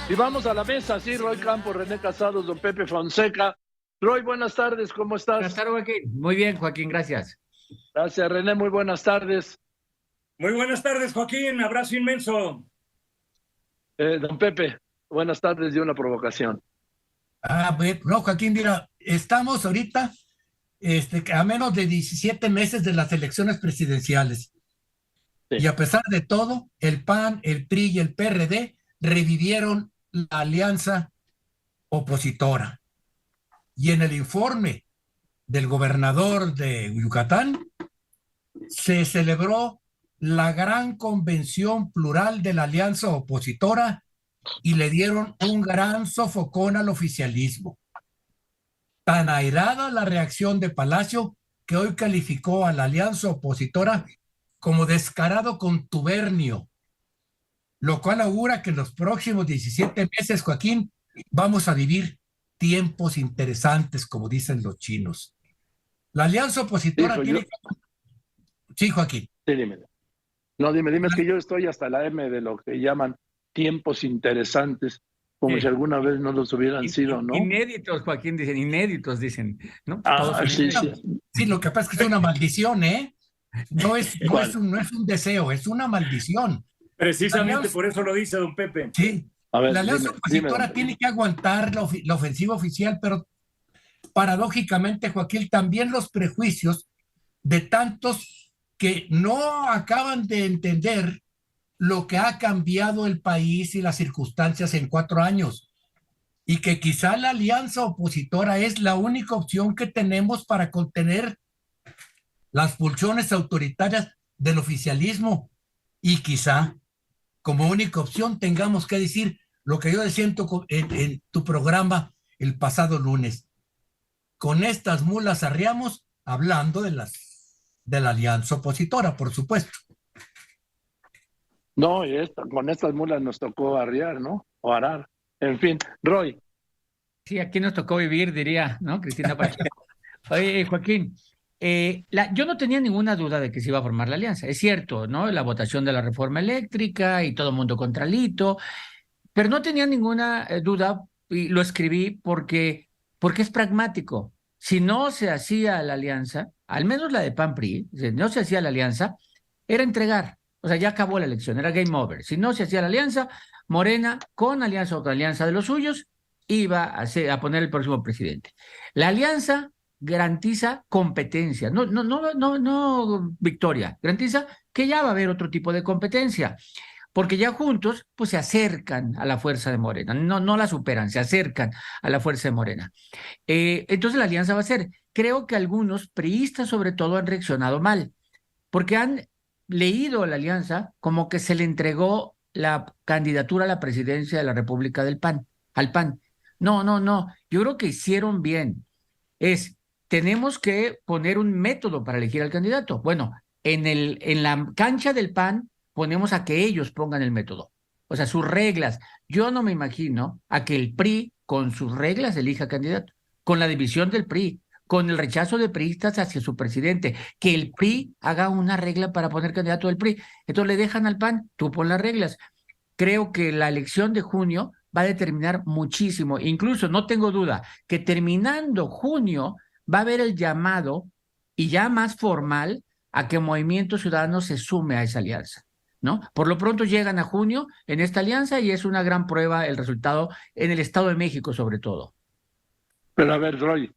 Y vamos a la mesa, sí, Roy Campos, René Casados, don Pepe Fonseca. Roy, buenas tardes, ¿cómo Buenas estás? tardes, Joaquín. Muy bien, Joaquín, gracias. Gracias, René, muy buenas tardes. Muy buenas tardes, Joaquín. Abrazo inmenso. Don Pepe, buenas tardes y una provocación. No, Joaquín, mira, estamos ahorita a menos de 17 meses de las elecciones presidenciales. Sí. Y a pesar de todo, el PAN, el PRI y el PRD revivieron la alianza opositora. Y en el informe del gobernador de Yucatán se celebró la gran convención plural de la alianza opositora y le dieron un gran sofocón al oficialismo. Tan airada la reacción de Palacio que hoy calificó a la alianza opositora como descarado contubernio, lo cual augura que en los próximos 17 meses, Joaquín, vamos a vivir tiempos interesantes, como dicen los chinos. La alianza opositora tiene que... Sí, Joaquín. Sí, dime. No, dime, es que yo estoy hasta la M de lo que llaman tiempos interesantes, como si alguna vez no los hubieran sido, ¿no? Inéditos, Joaquín, inéditos, dicen, ¿no? Sí. Sí, lo que pasa es que es una maldición, ¿eh? No es un deseo, es una maldición. Precisamente por eso lo dice don Pepe. Sí, a ver, la alianza opositora tiene que aguantar la ofensiva oficial, pero paradójicamente, Joaquín, también los prejuicios de tantos que no acaban de entender lo que ha cambiado el país y las circunstancias en 4 años, y que quizá la alianza opositora es la única opción que tenemos para contener las pulsiones autoritarias del oficialismo, y quizá como única opción tengamos que decir lo que yo decía en tu programa el pasado lunes: con estas mulas arriamos, hablando de la alianza opositora, por supuesto. No, con estas mulas nos tocó arriar, ¿no? O arar. En fin, Roy. Sí, aquí nos tocó vivir, diría, ¿no? Cristina Pacheco. Oye, Joaquín, yo no tenía ninguna duda de que se iba a formar la alianza. Es cierto, ¿no? La votación de la reforma eléctrica y todo el mundo contra Lito, pero no tenía ninguna duda, y lo escribí porque es pragmático. Si no se hacía la alianza, al menos la de PAN-PRI, si no se hacía la alianza, era entregar. O sea, ya acabó la elección, era game over. Si no se hacía la alianza, Morena, con alianza o otra alianza de los suyos, iba a poner el próximo presidente. La alianza garantiza competencia, no victoria, garantiza que ya va a haber otro tipo de competencia, porque ya juntos pues se acercan a la fuerza de Morena, no la superan, se acercan a la fuerza de Morena. Entonces la alianza va a ser, creo que algunos priistas sobre todo han reaccionado mal, porque han leído a la alianza como que se le entregó la candidatura a la presidencia de la República al PAN. No, yo creo que hicieron bien. Tenemos que poner un método para elegir al candidato. Bueno, en la cancha del PAN ponemos a que ellos pongan el método, o sea, sus reglas. Yo no me imagino a que el PRI con sus reglas elija candidato, con la división del PRI, con el rechazo de priistas hacia su presidente, que el PRI haga una regla para poner candidato del PRI. Entonces le dejan al PAN, tú pon las reglas. Creo que la elección de junio va a determinar muchísimo. Incluso no tengo duda que terminando junio va a haber el llamado, y ya más formal, a que Movimiento Ciudadano se sume a esa alianza, ¿no? Por lo pronto llegan a junio en esta alianza y es una gran prueba el resultado en el Estado de México sobre todo. Pero a ver, Roy,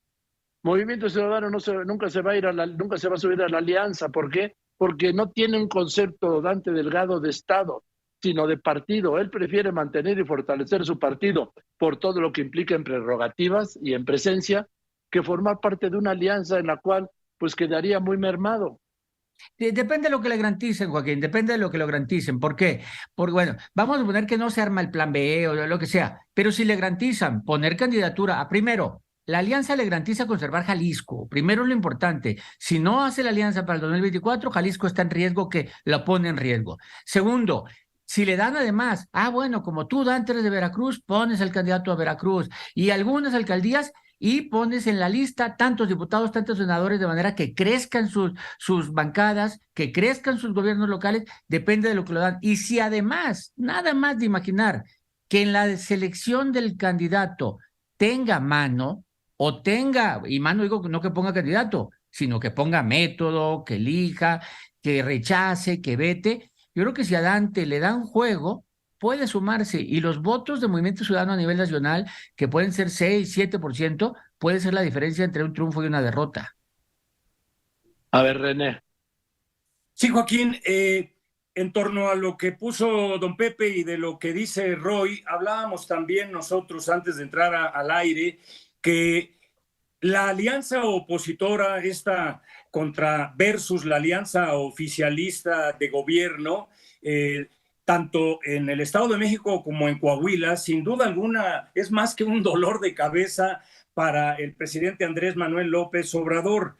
Movimiento Ciudadano nunca se va a nunca se va a subir a la alianza. ¿Por qué? Porque no tiene un concepto Dante Delgado de Estado, sino de partido. Él prefiere mantener y fortalecer su partido por todo lo que implica en prerrogativas y en presencia, que formar parte de una alianza en la cual pues quedaría muy mermado. Depende de lo que le garanticen, Joaquín, depende de lo que lo garanticen. ¿Por qué? Porque, bueno, vamos a poner que no se arma el plan B o lo que sea, pero si le garantizan poner candidatura a primero, la alianza le garantiza conservar Jalisco. Primero es lo importante. Si no hace la alianza para el 2024, Jalisco está en riesgo, que la pone en riesgo. Segundo, si le dan además, bueno, como tú, Dante, eres de Veracruz, pones al candidato a Veracruz y algunas alcaldías y pones en la lista tantos diputados, tantos senadores, de manera que crezcan sus bancadas, que crezcan sus gobiernos locales, depende de lo que lo dan. Y si además, nada más de imaginar, que en la selección del candidato tenga mano, o tenga, y mano digo no que ponga candidato, sino que ponga método, que elija, que rechace, que vete. Yo creo que si a Dante le dan juego, puede sumarse, y los votos de Movimiento Ciudadano a nivel nacional, que pueden ser 6, 7%, puede ser la diferencia entre un triunfo y una derrota. A ver, René. Sí, Joaquín, en torno a lo que puso don Pepe y de lo que dice Roy, hablábamos también nosotros antes de entrar al aire que la alianza opositora, esta contra versus la alianza oficialista de gobierno, tanto en el Estado de México como en Coahuila, sin duda alguna es más que un dolor de cabeza para el presidente Andrés Manuel López Obrador.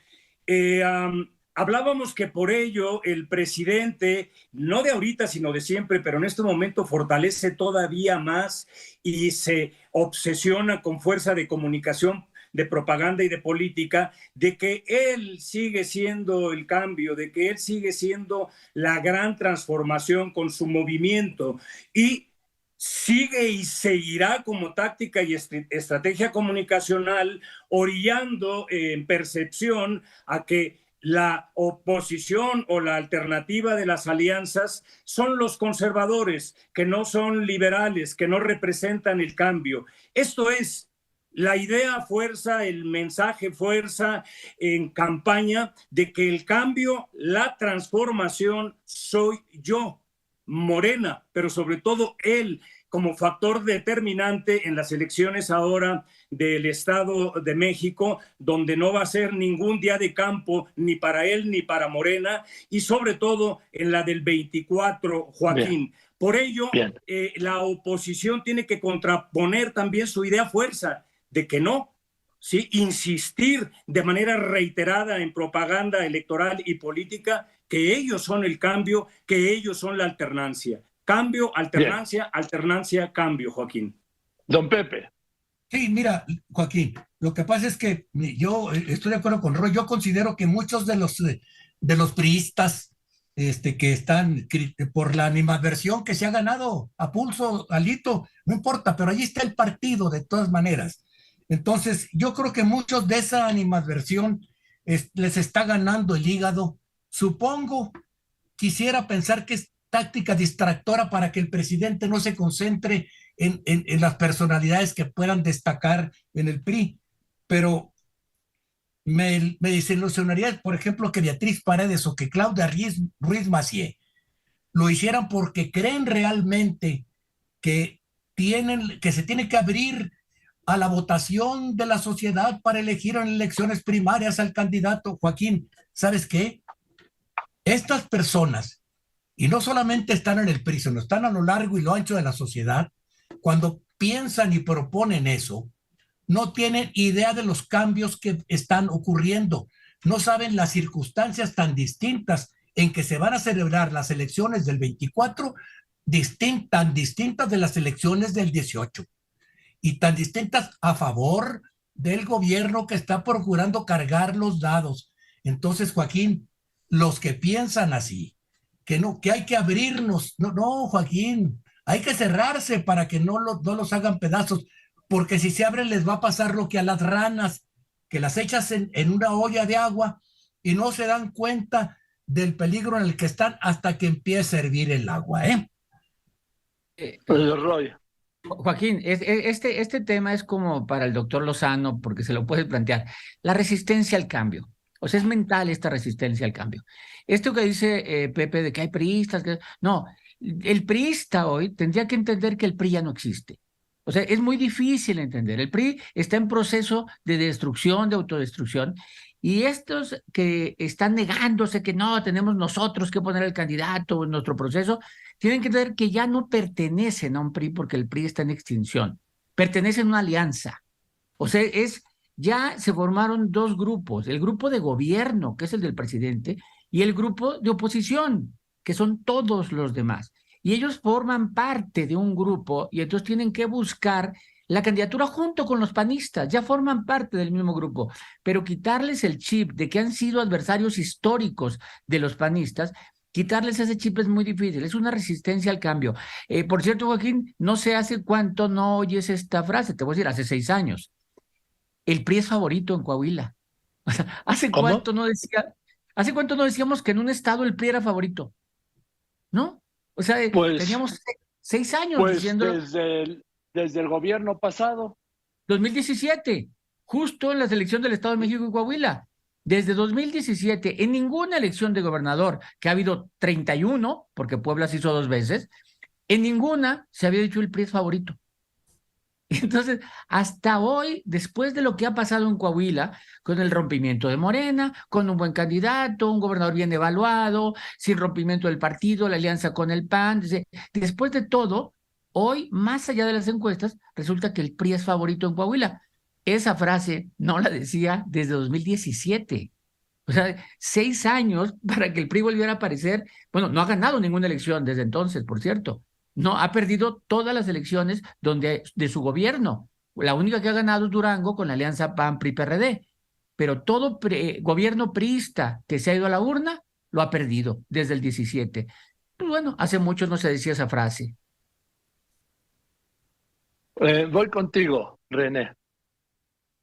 Hablábamos que por ello el presidente, no de ahorita, sino de siempre, pero en este momento fortalece todavía más y se obsesiona con fuerza de comunicación, de propaganda y de política, de que él sigue siendo el cambio, de que él sigue siendo la gran transformación con su movimiento, y sigue y seguirá como táctica y estrategia comunicacional orillando en percepción a que la oposición o la alternativa de las alianzas son los conservadores, que no son liberales, que no representan el cambio. Esto es la idea fuerza, el mensaje fuerza en campaña de que el cambio, la transformación soy yo, Morena, pero sobre todo él como factor determinante en las elecciones ahora del Estado de México, donde no va a ser ningún día de campo ni para él ni para Morena, y sobre todo en la del 24, Joaquín. Bien. Por ello, la oposición tiene que contraponer también su idea fuerza de que no, ¿sí? Insistir de manera reiterada en propaganda electoral y política que ellos son el cambio, que ellos son la alternancia. Cambio, alternancia, bien. Alternancia, cambio, Joaquín. Don Pepe. Sí, mira, Joaquín, lo que pasa es que yo estoy de acuerdo con Roy. Yo considero que muchos de los priistas que están por la animadversión que se ha ganado a pulso, alito, no importa, pero allí está el partido de todas maneras. Entonces, yo creo que muchos de esa animadversión les está ganando el hígado. Supongo, quisiera pensar que es táctica distractora para que el presidente no se concentre en las personalidades que puedan destacar en el PRI, pero me desilusionaría, por ejemplo, que Beatriz Paredes o que Claudia Ruiz Massieu lo hicieran porque creen realmente que se tiene que abrir a la votación de la sociedad para elegir en elecciones primarias al candidato. Joaquín, ¿sabes qué? Estas personas, y no solamente están en el PRI, sino están a lo largo y lo ancho de la sociedad, cuando piensan y proponen eso, no tienen idea de los cambios que están ocurriendo, no saben las circunstancias tan distintas en que se van a celebrar las elecciones del 24, tan distintas de las elecciones del 18, y tan distintas a favor del gobierno que está procurando cargar los dados. Entonces, Joaquín, los que piensan así, que hay que abrirnos, no, Joaquín, hay que cerrarse para que no los hagan pedazos, porque si se abren les va a pasar lo que a las ranas, que las echas en una olla de agua y no se dan cuenta del peligro en el que están hasta que empiece a hervir el agua, Roy. Joaquín, este tema es como para el doctor Lozano, porque se lo puede plantear. La resistencia al cambio. O sea, es mental esta resistencia al cambio. Esto que dice Pepe de que hay priistas, no, el priista hoy tendría que entender que el PRI ya no existe. O sea, es muy difícil entender. El PRI está en proceso de destrucción, de autodestrucción, y estos que están negándose que no, tenemos nosotros que poner el candidato en nuestro proceso, tienen que entender que ya no pertenecen a un PRI porque el PRI está en extinción. Pertenecen a una alianza. O sea, ya se formaron dos grupos, el grupo de gobierno, que es el del presidente, y el grupo de oposición, que son todos los demás. Y ellos forman parte de un grupo y entonces tienen que buscar la candidatura junto con los panistas, ya forman parte del mismo grupo, pero quitarles el chip de que han sido adversarios históricos de los panistas quitarles ese chip es muy difícil, es una resistencia al cambio. Por cierto, Joaquín, no sé hace cuánto no oyes esta frase, te voy a decir, hace 6 años. El PRI es favorito en Coahuila. O sea, ¿hace cuánto no decíamos que en un estado el PRI era favorito? ¿No? O sea, Pues, teníamos 6 años pues diciendo desde el gobierno pasado. 2017, justo en la elección del Estado de México y Coahuila. Desde 2017, en ninguna elección de gobernador, que ha habido 31, porque Puebla se hizo 2 veces, en ninguna se había dicho el PRI es favorito. Entonces, hasta hoy, después de lo que ha pasado en Coahuila, con el rompimiento de Morena, con un buen candidato, un gobernador bien evaluado, sin rompimiento del partido, la alianza con el PAN, después de todo, hoy, más allá de las encuestas, resulta que el PRI es favorito en Coahuila. Esa frase no la decía desde 2017. O sea, 6 años para que el PRI volviera a aparecer. Bueno, no ha ganado ninguna elección desde entonces, por cierto. No, ha perdido todas las elecciones de su gobierno. La única que ha ganado es Durango con la alianza PAN-PRI-PRD. Pero todo gobierno priista que se ha ido a la urna lo ha perdido desde el 17. Pues bueno, hace mucho no se decía esa frase. Voy contigo, René.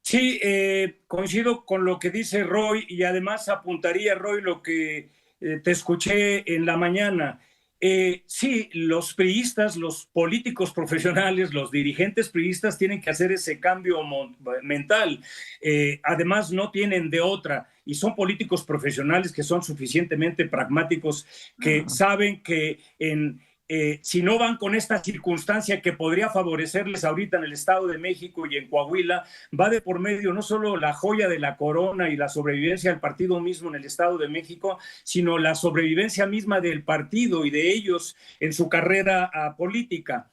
Sí, coincido con lo que dice Roy y además apuntaría, Roy, lo que te escuché en la mañana. Sí, los priistas, los políticos profesionales, los dirigentes priistas tienen que hacer ese cambio mental. Además, no tienen de otra y son políticos profesionales que son suficientemente pragmáticos, que saben que si no van con esta circunstancia que podría favorecerles ahorita en el Estado de México y en Coahuila, va de por medio no solo la joya de la corona y la sobrevivencia del partido mismo en el Estado de México, sino la sobrevivencia misma del partido y de ellos en su carrera política.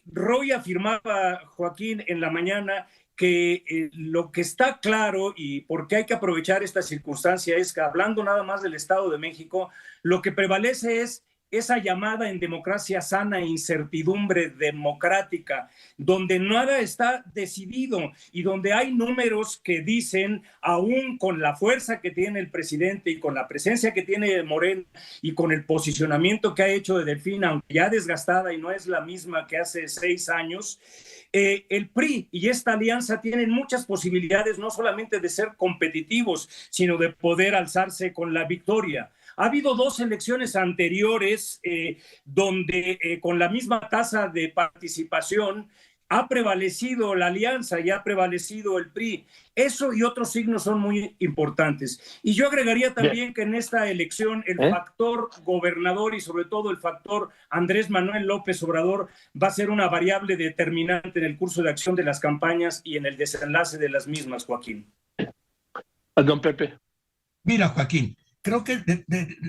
Roy afirmaba, Joaquín, en la mañana que lo que está claro y por qué hay que aprovechar esta circunstancia es que, hablando nada más del Estado de México, lo que prevalece es esa llamada en democracia sana incertidumbre democrática, donde nada está decidido y donde hay números que dicen, aún con la fuerza que tiene el presidente y con la presencia que tiene Morena y con el posicionamiento que ha hecho de Delfina, aunque ya desgastada y no es la misma que hace 6 años, el PRI y esta alianza tienen muchas posibilidades no solamente de ser competitivos, sino de poder alzarse con la victoria. Ha habido 2 elecciones anteriores donde con la misma tasa de participación ha prevalecido la alianza y ha prevalecido el PRI. Eso y otros signos son muy importantes. Y yo agregaría también que en esta elección el factor gobernador y sobre todo el factor Andrés Manuel López Obrador va a ser una variable determinante en el curso de acción de las campañas y en el desenlace de las mismas, Joaquín. Don Pepe. Mira, Joaquín, creo que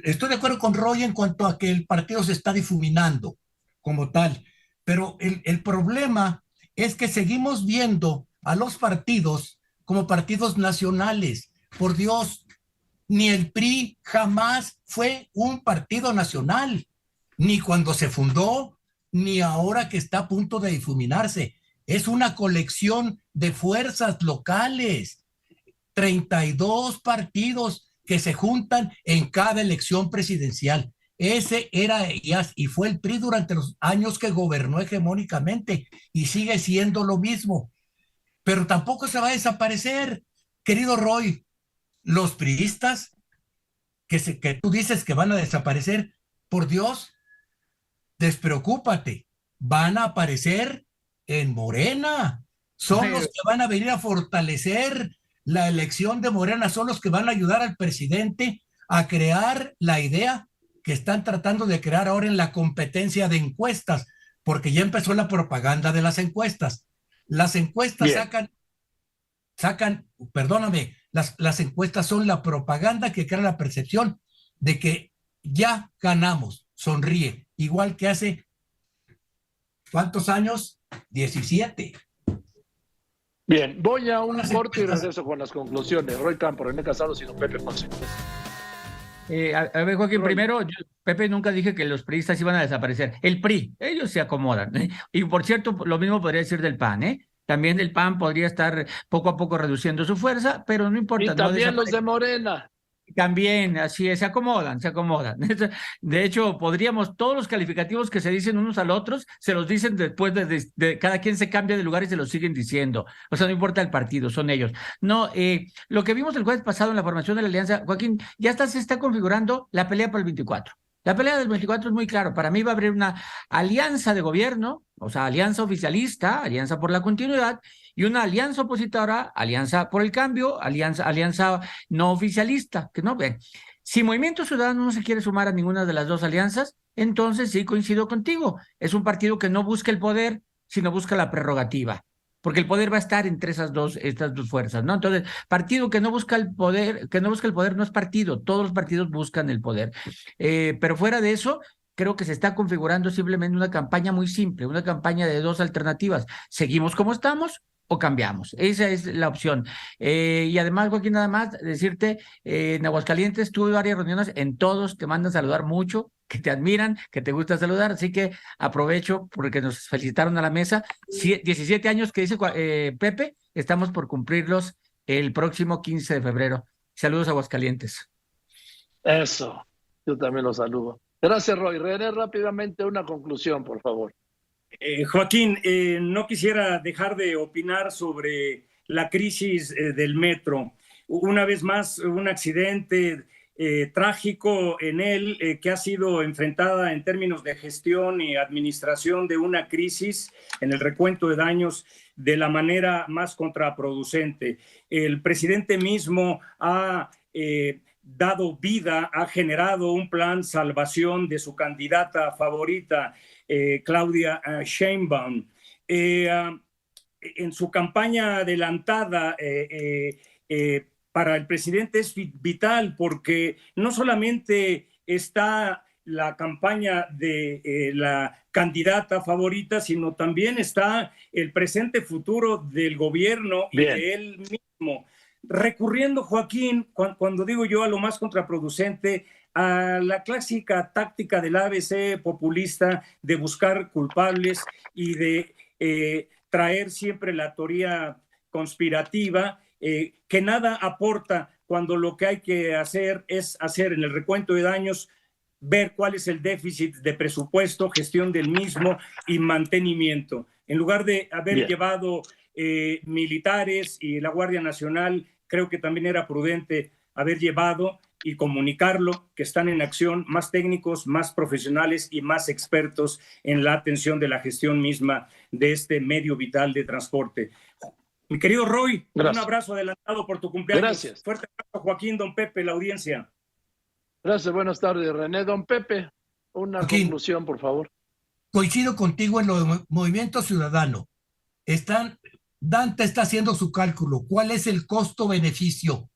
estoy de acuerdo con Roy en cuanto a que el partido se está difuminando como tal, pero el problema es que seguimos viendo a los partidos como partidos nacionales. Por Dios, ni el PRI jamás fue un partido nacional, ni cuando se fundó, ni ahora que está a punto de difuminarse. Es una colección de fuerzas locales, 32 partidos que se juntan en cada elección presidencial. Ese era y fue el PRI durante los años que gobernó hegemónicamente y sigue siendo lo mismo. Pero tampoco se va a desaparecer, querido Roy. Los priistas que tú dices que van a desaparecer, por Dios, despreocúpate, van a aparecer en Morena. Son los que van a venir a fortalecer la elección de Morena, son los que van a ayudar al presidente a crear la idea que están tratando de crear ahora en la competencia de encuestas, porque ya empezó la propaganda de las encuestas. Las encuestas las encuestas son la propaganda que crea la percepción de que ya ganamos, sonríe, igual que hace, ¿cuántos años? 17. Bien, voy a un corte y regreso con las conclusiones. Roy Campo, René Casados y don Pepe Ponce. A ver, Joaquín, primero, Pepe, nunca dije que los priistas iban a desaparecer. El PRI, ellos se acomodan. Y por cierto, lo mismo podría decir del PAN, También el PAN podría estar poco a poco reduciendo su fuerza, pero no importa. Y también los de Morena. También, así es, se acomodan, se acomodan. De hecho, podríamos, todos los calificativos que se dicen unos al otros, se los dicen después de cada quien se cambia de lugar y se los siguen diciendo. O sea, no importa el partido, son ellos. No, lo que vimos el jueves pasado en la formación de la alianza, Joaquín, se está configurando la pelea por el 24. La pelea del 24 es muy claro. Para mí va a haber una alianza de gobierno, o sea, alianza oficialista, alianza por la continuidad, y una alianza opositora, alianza por el cambio, alianza no oficialista, que no ven. Si Movimiento Ciudadano no se quiere sumar a ninguna de las dos alianzas, entonces sí coincido contigo. Es un partido que no busca el poder, sino busca la prerrogativa, porque el poder va a estar entre estas dos fuerzas, ¿no? Entonces, partido que no busca el poder, no es partido, todos los partidos buscan el poder. Pero fuera de eso, creo que se está configurando simplemente una campaña muy simple, una campaña de dos alternativas. ¿Seguimos como estamos o cambiamos? Esa es la opción. Y además, Joaquín, nada más decirte, en Aguascalientes tuve varias reuniones, en todos te mandan saludar mucho, que te admiran, que te gusta saludar, así que aprovecho porque nos felicitaron a la mesa. 17 años que dice Pepe, estamos por cumplirlos el próximo 15 de febrero. Saludos a Aguascalientes. Eso, yo también lo saludo. Gracias, Roy. René, rápidamente una conclusión, por favor. Joaquín, no quisiera dejar de opinar sobre la crisis del metro. Una vez más, un accidente trágico en él que ha sido enfrentada en términos de gestión y administración de una crisis en el recuento de daños de la manera más contraproducente. El presidente mismo ha dado vida, ha generado un plan salvación de su candidata favorita, Claudia Sheinbaum. En su campaña adelantada para el presidente es vital porque no solamente está la campaña de la candidata favorita, sino también está el presente futuro del gobierno y de él mismo. Recurriendo, Joaquín, cuando digo yo a lo más contraproducente, a la clásica táctica del ABC populista de buscar culpables y de traer siempre la teoría conspirativa, que nada aporta cuando lo que hay que hacer es hacer en el recuento de daños, ver cuál es el déficit de presupuesto, gestión del mismo y mantenimiento. En lugar de haber llevado militares y la Guardia Nacional, creo que también era prudente haber llevado y comunicarlo, que están en acción más técnicos, más profesionales y más expertos en la atención de la gestión misma de este medio vital de transporte. Mi querido Roy, un abrazo adelantado por tu cumpleaños. Gracias. Fuerte abrazo, Joaquín, don Pepe, la audiencia. Gracias, buenas tardes, René. Don Pepe, una conclusión, por favor. Coincido contigo en lo de Movimiento Ciudadano. Dante está haciendo su cálculo. ¿Cuál es el costo-beneficio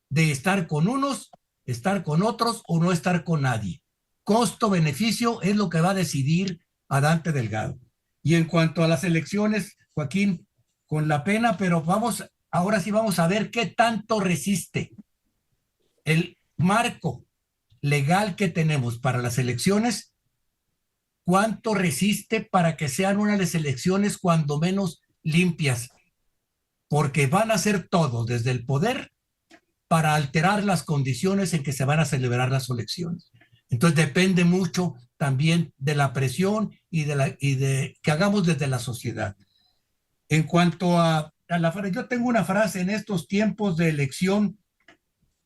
de estar con unos, estar con otros o no estar con nadie? Costo-beneficio es lo que va a decidir a Dante Delgado. Y en cuanto a las elecciones, Joaquín, con la pena, pero ahora sí vamos a ver qué tanto resiste el marco legal que tenemos para las elecciones, cuánto resiste para que sean unas elecciones cuando menos limpias, porque van a hacer todo desde el poder para alterar las condiciones en que se van a celebrar las elecciones. Entonces depende mucho también de la presión y de que hagamos desde la sociedad. En cuanto a la frase, yo tengo una frase en estos tiempos de elección,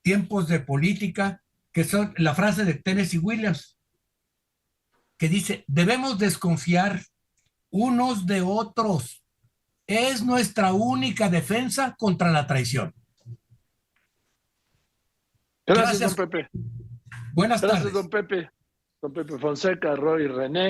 tiempos de política, que son la frase de Tennessee Williams, que dice: debemos desconfiar unos de otros. Es nuestra única defensa contra la traición. Gracias, don Pepe. Buenas tardes. Gracias, don Pepe. Don Pepe Fonseca, Roy, René.